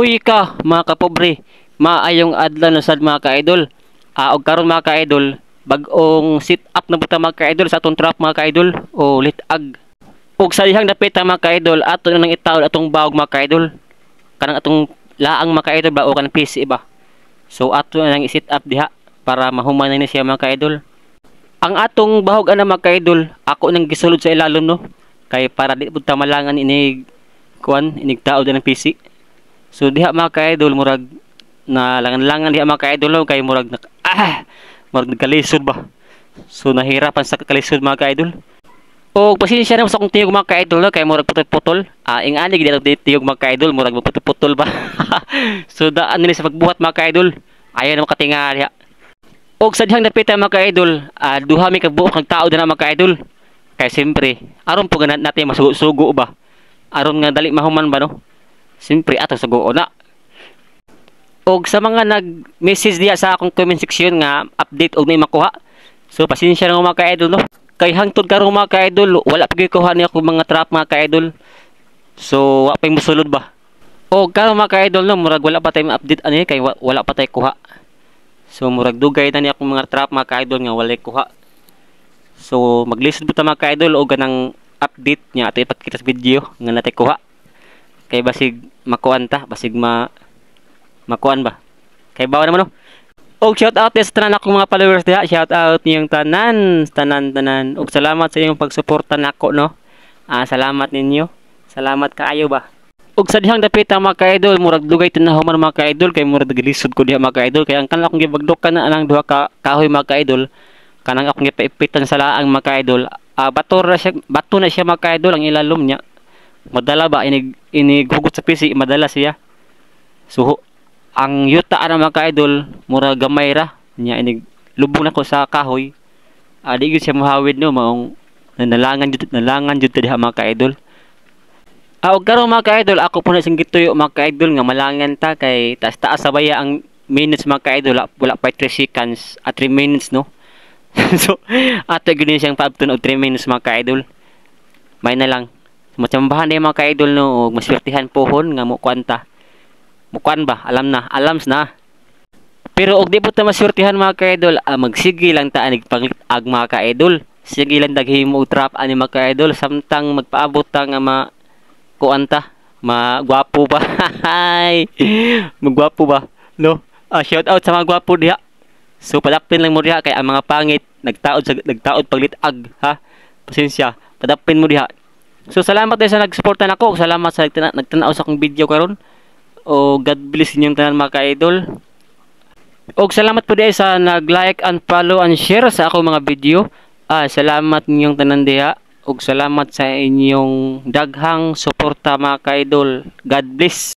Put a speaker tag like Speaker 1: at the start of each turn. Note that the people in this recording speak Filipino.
Speaker 1: Uy ka mga kapobre, maayong adlaw na sad mga ka-idol. Og karon mga ka-idol, bag-ong sit up na buta mga ka-idol sa atong trap mga ka-idol o litag. Og sa dihang dapit mga ka-idol, ato na nang itawod atong bawog mga ka-idol. Kanang atong laang mga ka-idol ba o kanang PC ba. So ato na nang i-sit up diha para mahuman na ni siya mga ka-idol. Ang atong bahog ana mga ka-idol, ako nang gisulod sa ilalom no. Kay para di pud ta malangan inig kuan inig taod ng PC. So diha mga ka-idol murag na langan-langan diha mga ka-idol no, kay murag murag nagkalisod ba. So nahirapan sa kalisod mga ka-idol. O pasensya na sa akong tiyog mga ka-idol no, kay murag putol-putol. Ingani gid ang tiyog mga ka-idol murag putol-putol ba. So daan nila sa pagbuhat mga ka-idol. Ayan na makatinga diha. Og sa dihang dapit mga ka-idol, duha mi kabuok ng tao dinha mga ka-idol. Kay siyempre, aron po ganat natin masugo-sugo ba. Aron nga dali mahuman ba no. Siyempre ato sa guo na. Og sa mga nag-message diya sa akong comment section nga update og may makuha. So pasensya na mga ka-idol no. Kay hangtod karon mga ka-idol, wala pa gyud kuha ni ako mga trap mga ka-idol. So wa pa mosulod ba. Og karon mga ka-idol no, murag wala pa tay update ani kay wala pa tay kuha. So murag dugay na ni akong mga trap mga ka-idol nga walay kuha. So maglisod buta mga ka-idol og ganang update niya ato ipakita sa video nga natay kuha. Kay basig makuan ta, basig makuan ba. Kay bawa naman no. Og shout out sa tanan akong mga followers diha, shout out niyong tanan. Og salamat sa inyong pagsuporta nako no. Salamat ninyo. Salamat kaayo ba. Og sa dihang dapit mga ka-idol, murag dugay tinahuman mga ka-idol kay murag gilisod ko diha mga ka-idol kay ang kanang akong gibagdok kana anang duha ka kahoy mga ka-idol. Kanang akong gipaipitan sa laang mga ka-idol. Bato na siya mga ka-idol ang ilalom niya. Madala ba inighugot sa PC, madala siya. So ang yuta ana mga ka-idol mura gamay ra nya inig lubong nako sa kahoy. Di gyud siya mahawid no, maong nalangan jud diha mga ka-idol. Og karon mga ka-idol, ako po na sing gituyo mga ka-idol nga malangan ta kay taas-taas sa baya ang minutes mga ka-idol, wala pa 3 seconds at 3 minutes no. So ato gyud siyang paabton og 3 minutes mga ka-idol. May na lang matsambahan din mga ka-idol no, og maswertihan pohon nga mo kwanta. Mukuan ba? Alams na. Pero og di po ta maswertihan mga ka-idol, magsige lang ta anig panglit-ag mga ka-idol. Sige lang daghimo og trap ani mga ka-idol samtang magpaabot ta nga kuanta, magwapo ba? Magwapo ba? No? Shout out sa mga gwapo diha. So padapin lang mo diha kay ang mga pangit nagtaod paglit-ag ha. Pasensya, padapin mo diha. So salamat din sa nagsuporta nako. Salamat sa nagtanaw sa akong video karon. O God bless inyong tanan mga ka-idol. Og salamat po din sa nag-like and follow and share sa akong mga video. Salamat ninyong tanan diha. Og salamat sa inyong daghang suporta mga ka-idol. God bless.